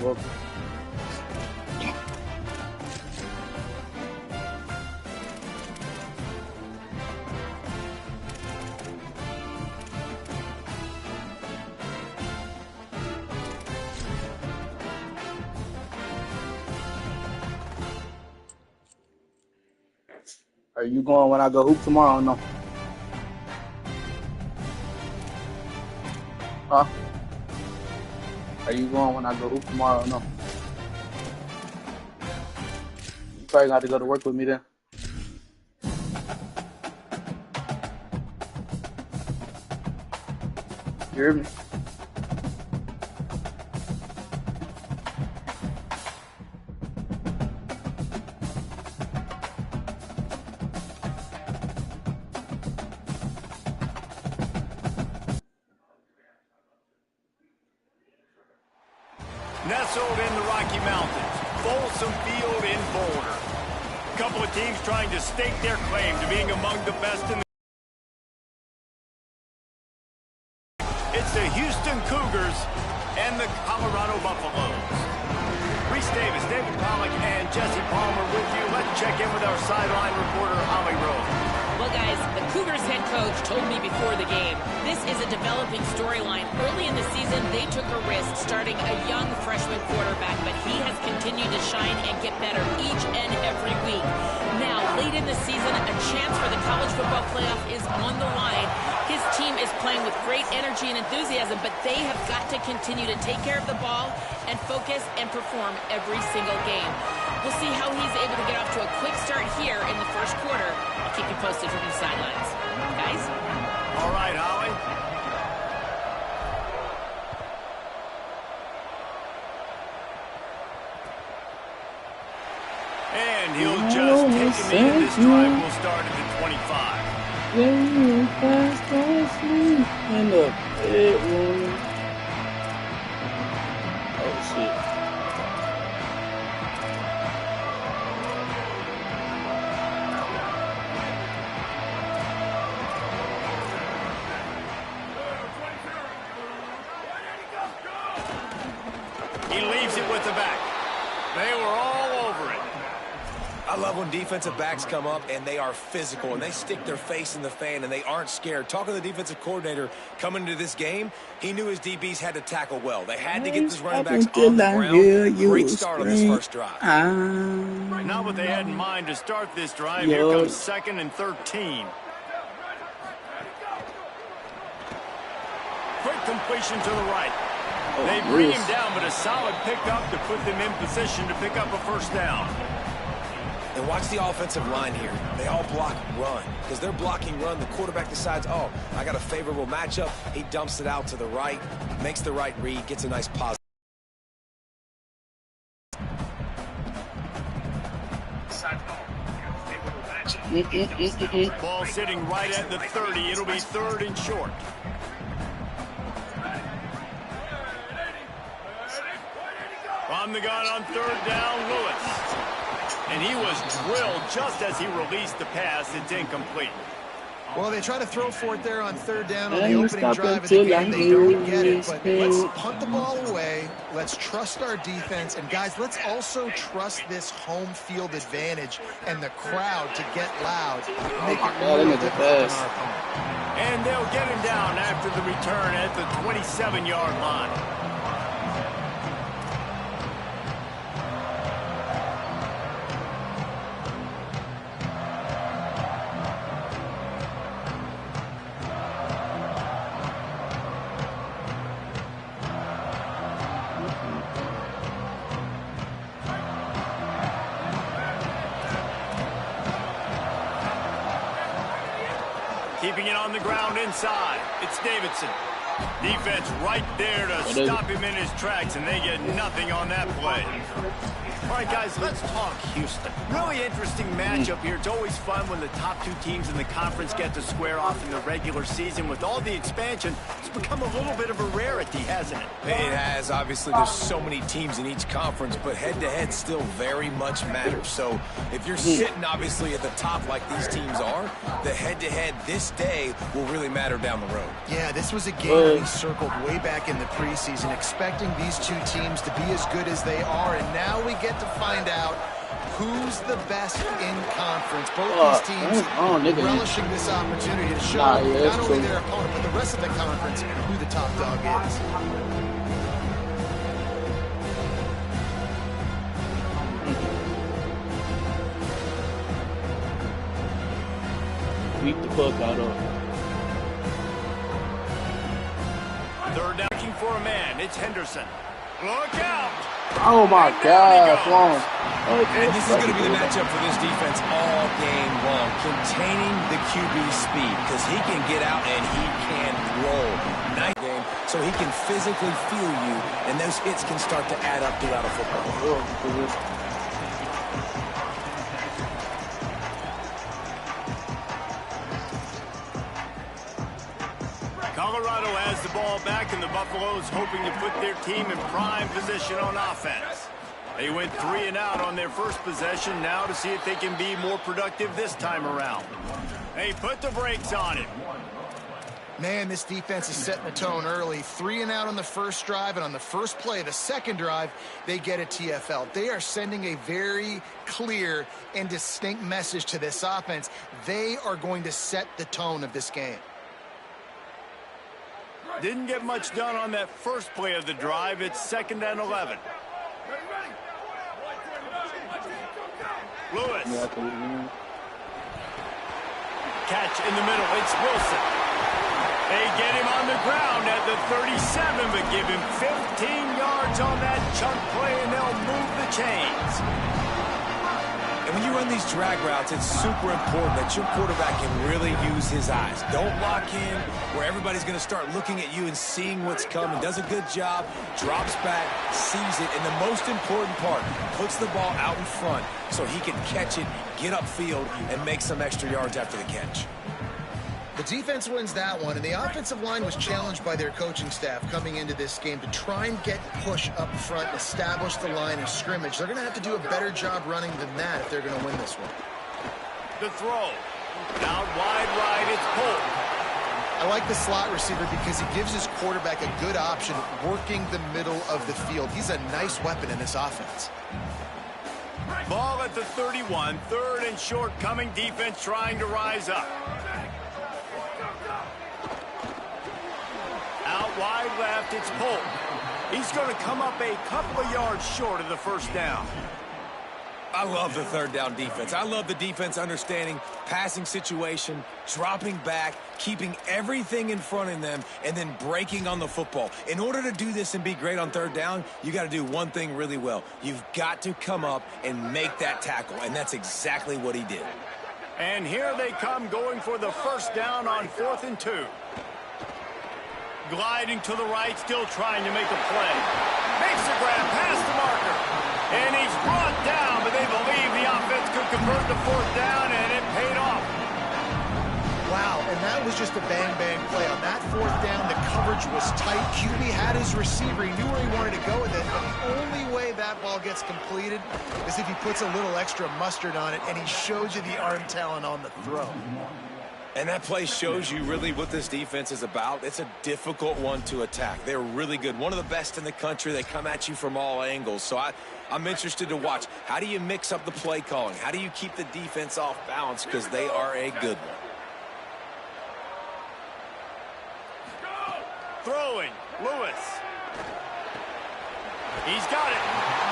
welcome. Are you going when I go hoop tomorrow or no? Huh? Are you going when I go hoop tomorrow or no? You probably got to go to work with me then. You hear me? Nestled in the Rocky Mountains, Folsom Field in Boulder. A couple of teams trying to stake their claim to being among the best in the... It's the Houston Cougars and the Colorado Buffaloes. Reese Davis, David Pollack, and Jesse Palmer with you. Let's check in with our sideline reporter, Holly Rowe. Well, guys, the Cougars head coach told me before the game, this is a developing storyline. Early in the season, they took a risk starting a young freshman quarterback, but he has continued to shine and get better each and every week. Now, late in the season, a chance for the college football playoff is on the line. His team is playing with great energy and enthusiasm, but they have got to continue to take care of the ball and focus and perform every single game. We'll see how he's able to get off to a quick start here in the first quarter. I'll keep you posted from the sidelines. Guys? All right, Holly. And he'll just take him in. This drive will start at the 25. Fast asleep in the bedroom. Oh, shit. He leaves it with the back. They were all over it. I love when defensive backs come up and they are physical and they stick their face in the fan and they aren't scared. Talking to the defensive coordinator coming into this game, he knew his DBs had to tackle well. They had to get these running backs on the ground. Great start on this first drive. Not what they had in mind to start this drive. Here comes 2nd and 13. Quick completion to the right. They bring him down, but a solid pickup to put them in position to pick up a first down. And watch the offensive line here. They all block run. Because they're blocking run, the quarterback decides, oh, I got a favorable matchup. He dumps it out to the right, makes the right read, gets a nice positive. Ball sitting right at the 30. It'll be 3rd and short. On the gun on 3rd down, Lewis. And he was drilled just as he released the pass. It's incomplete. Well, they try to throw for it there on 3rd down on the opening drive of the game. They don't get it, but let's punt the ball away. Let's trust our defense. And, guys, let's also trust this home field advantage and the crowd to get loud. Make it really difficult on our opponent. And they'll get him down after the return at the 27-yard line. Keeping it on the ground inside. It's Davidson. Defense right there to stop him in his tracks, and they get nothing on that play. All right, guys, let's talk Houston. Really interesting matchup here. It's always fun when the top two teams in the conference get to square off in the regular season. With all the expansion, it's become a little bit of a rarity, hasn't it? It has. Obviously, there's so many teams in each conference, but head-to-head still very much matters. So if you're sitting, obviously, at the top like these teams are, the head-to-head this day will really matter down the road. Yeah, this was a game game he circled way back in the preseason, expecting these two teams to be as good as they are, and now we get to find out who's the best in conference. Both these teams relishing this opportunity to show not only their opponent, but the rest of the conference who the top dog is. Beat the fuck out of him. Third down, looking for a man. It's Henderson. Look out! Oh my God! And this is going to be the matchup for this defense all game long, containing the QB speed, because he can get out and he can roll. Nice game, so he can physically feel you, and those hits can start to add up throughout a football. Colorado has the ball back, and the Buffaloes hoping to put their team in prime position on offense. They went 3 and out on their first possession, now to see if they can be more productive this time around. They put the brakes on it. Man, this defense is setting the tone early. 3 and out on the first drive, and on the first play of the second drive, they get a TFL. They are sending a very clear and distinct message to this offense. They are going to set the tone of this game. Didn't get much done on that first play of the drive. It's 2nd and 11. Lewis. Catch in the middle. It's Wilson. They get him on the ground at the 37, but give him 15 yards on that chunk play, and they'll move the chains. And when you run these drag routes, it's super important that your quarterback can really use his eyes. Don't lock in where everybody's going to start looking at you and seeing what's coming. Does a good job, drops back, sees it, and the most important part, puts the ball out in front so he can catch it, get upfield, and make some extra yards after the catch. The defense wins that one, and the offensive line was challenged by their coaching staff coming into this game to try and get push up front, establish the line of scrimmage. They're going to have to do a better job running than that if they're going to win this one. The throw. Out wide right, it's Polk. I like the slot receiver because he gives his quarterback a good option working the middle of the field. He's a nice weapon in this offense. Ball at the 31, 3rd and short coming, defense trying to rise up. Out wide left, it's Polk. He's going to come up a couple of yards short of the first down. I love the 3rd down defense. I love the defense understanding passing situation, dropping back, keeping everything in front of them, and then breaking on the football. In order to do this and be great on 3rd down, you got to do one thing really well. You've got to come up and make that tackle, and that's exactly what he did. And here they come going for the first down on 4th and 2. Gliding to the right, still trying to make a play. Makes a grab past the marker. And he's brought down, but they believe the offense could convert the 4th down, and it paid off. Wow, and that was just a bang-bang play. On that 4th down, the coverage was tight. QB had his receiver. He knew where he wanted to go with it, but the only way that ball gets completed is if he puts a little extra mustard on it, and he shows you the arm talent on the throw. And that play shows you really what this defense is about. It's a difficult one to attack. They're really good. One of the best in the country. They come at you from all angles. So I'm interested to watch. How do you mix up the play calling? How do you keep the defense off balance? Because they are a good one. Throwing, Lewis. He's got it.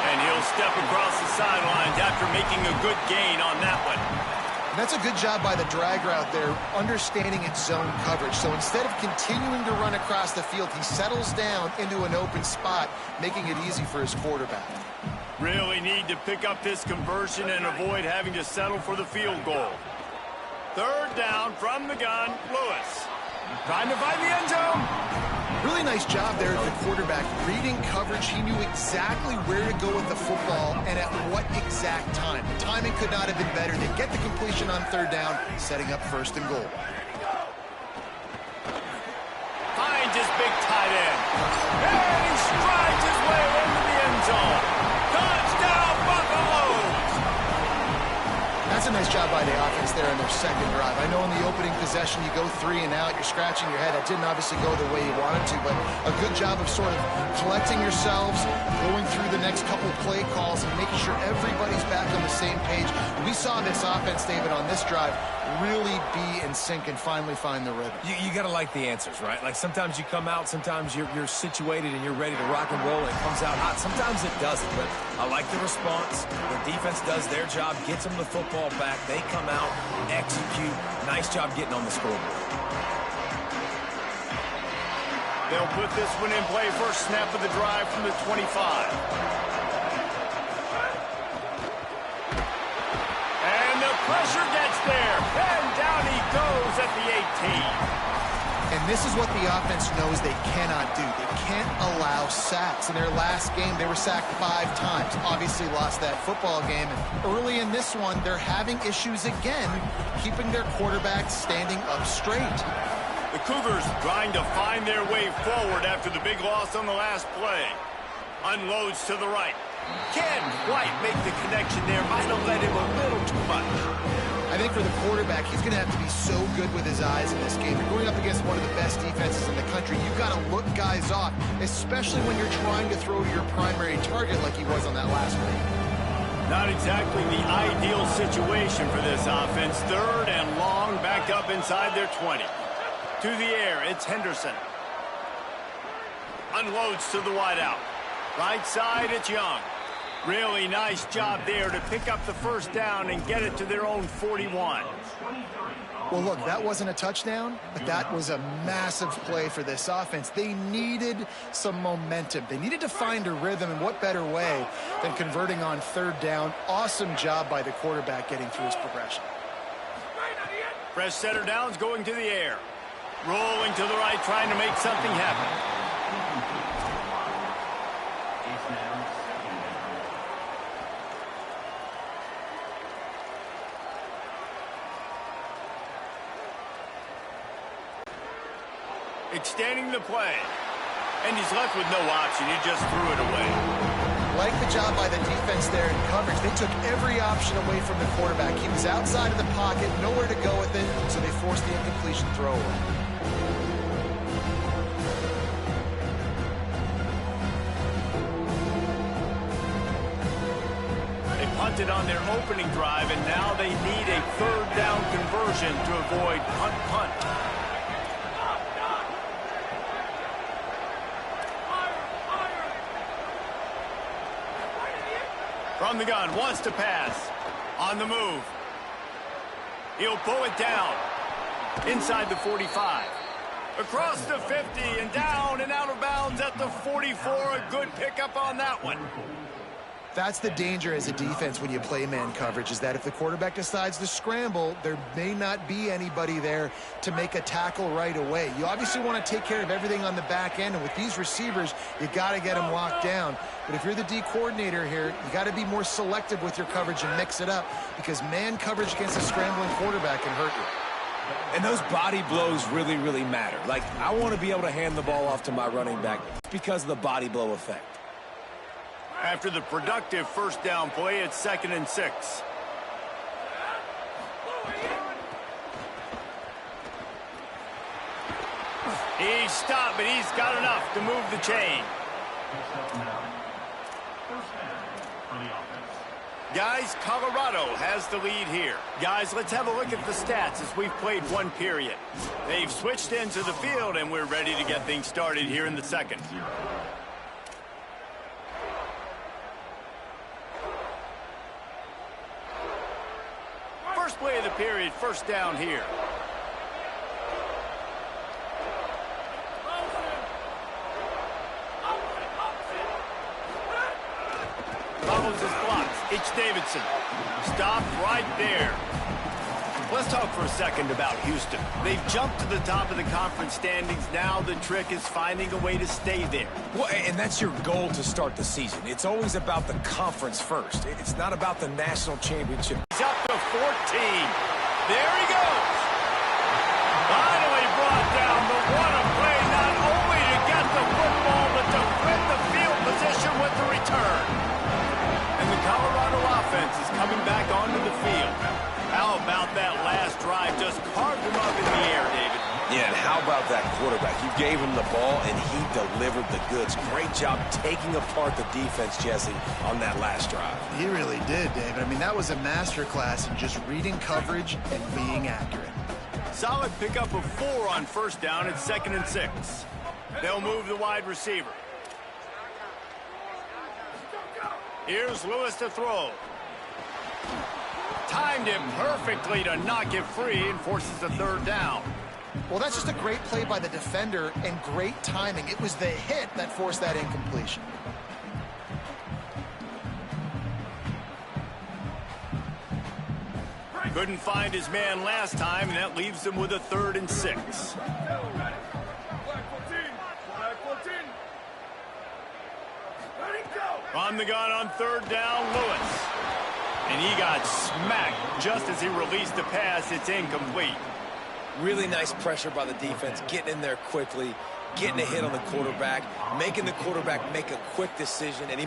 And he'll step across the sidelines after making a good gain on that one. And that's a good job by the drag route there, understanding its zone coverage. So instead of continuing to run across the field, he settles down into an open spot, making it easy for his quarterback. Really need to pick up this conversion and avoid having to settle for the field goal. 3rd down from the gun, Lewis. Trying to find the end zone. Really nice job there at the quarterback. Reading coverage, he knew exactly where to go with the football and at what exact time. The timing could not have been better. They get the completion on 3rd down, setting up 1st and goal. Finds his big tight end. And he strides his way into the end zone. Touchdown, Buffaloes! That's a nice Nice job by the offense there in their second drive. I know in the opening possession you go 3 and out, you're scratching your head. That didn't obviously go the way you wanted to, but a good job of sort of collecting yourselves, going through the next couple play calls and making sure everybody's back on the same page. We saw this offense, David, on this drive really be in sync and finally find the rhythm. You got to like the answers, right? Like sometimes you come out, sometimes you're situated and you're ready to rock and roll and it comes out hot. Sometimes it doesn't, but I like the response. The defense does their job, gets them the football back. They come out, execute. Nice job getting on the scoreboard. They'll put this one in play. First snap of the drive from the 25. Pressure gets there, and down he goes at the 18. And this is what the offense knows they cannot do. They can't allow sacks. In their last game, they were sacked 5 times. Obviously lost that football game. And early in this one, they're having issues again, keeping their quarterback standing up straight. The Cougars trying to find their way forward after the big loss on the last play. Unloads to the right. Can't quite make the connection there. Might have let him a little too much. I think for the quarterback, he's going to have to be so good with his eyes in this game. You're going up against one of the best defenses in the country. You've got to look guys off, especially when you're trying to throw to your primary target like he was on that last one. Not exactly the ideal situation for this offense. 3rd and long, back up inside their 20. To the air, it's Henderson. Unloads to the wideout. Right side, it's Young. Really nice job there to pick up the first down and get it to their own 41. Well, look, that wasn't a touchdown, but that was a massive play for this offense. They needed some momentum. They needed to find a rhythm, and what better way than converting on 3rd down. Awesome job by the quarterback getting through his progression. Fresh setter downs going to the air. Rolling to the right, trying to make something happen. Extending the play. And he's left with no option. He just threw it away. Like the job by the defense there in coverage. They took every option away from the quarterback. He was outside of the pocket, nowhere to go with it, so they forced the incompletion throw away. They punted on their opening drive, and now they need a 3rd down conversion to avoid punt. From the gun, wants to pass. On the move. He'll pull it down. Inside the 45. Across the 50 and down and out of bounds at the 44. A good pickup on that one. That's the danger as a defense when you play man coverage, is that if the quarterback decides to scramble, there may not be anybody there to make a tackle right away. You obviously want to take care of everything on the back end, and with these receivers, you got to get them locked down. But if you're the D coordinator here, you got to be more selective with your coverage and mix it up, because man coverage against a scrambling quarterback can hurt you. And those body blows really, really matter. Like, I want to be able to hand the ball off to my running back because of the body blow effect. After the productive first down play, it's 2nd and 6. He's stopped, but he's got enough to move the chain. Guys, Colorado has the lead here. Guys, let's have a look at the stats as we've played 1 period. They've switched into the field, and we're ready to get things started here in the 2nd. First play of the period, first down here. Follows his blocks. It's Davidson. Stopped right there. Let's talk for a second about Houston. They've jumped to the top of the conference standings. Now the trick is finding a way to stay there. Well, and that's your goal to start the season. It's always about the conference first. It's not about the national championship. He's up to 14. There he goes. Finally brought down, but what a play, not only to get the football, but to flip the field position with the return. And the Colorado offense is coming back onto the field. about that last drive? Just carved him up in the air, David. Yeah, and how about that quarterback? You gave him the ball, and he delivered the goods. Great job taking apart the defense, Jesse, on that last drive. He really did, David. I mean, that was a masterclass in just reading coverage and being accurate. Solid pickup of 4 on first down at 2nd and 6. They'll move the wide receiver. Here's Lewis to throw. Timed it perfectly to knock it free and forces the 3rd down. Well, that's just a great play by the defender and great timing. It was the hit that forced that incompletion. Couldn't find his man last time, and that leaves him with a 3rd and 6. On the gun on 3rd down, Lewis. And he got smacked just as he released the pass. It's incomplete. Really nice pressure by the defense, getting in there quickly, getting a hit on the quarterback, making the quarterback make a quick decision, and he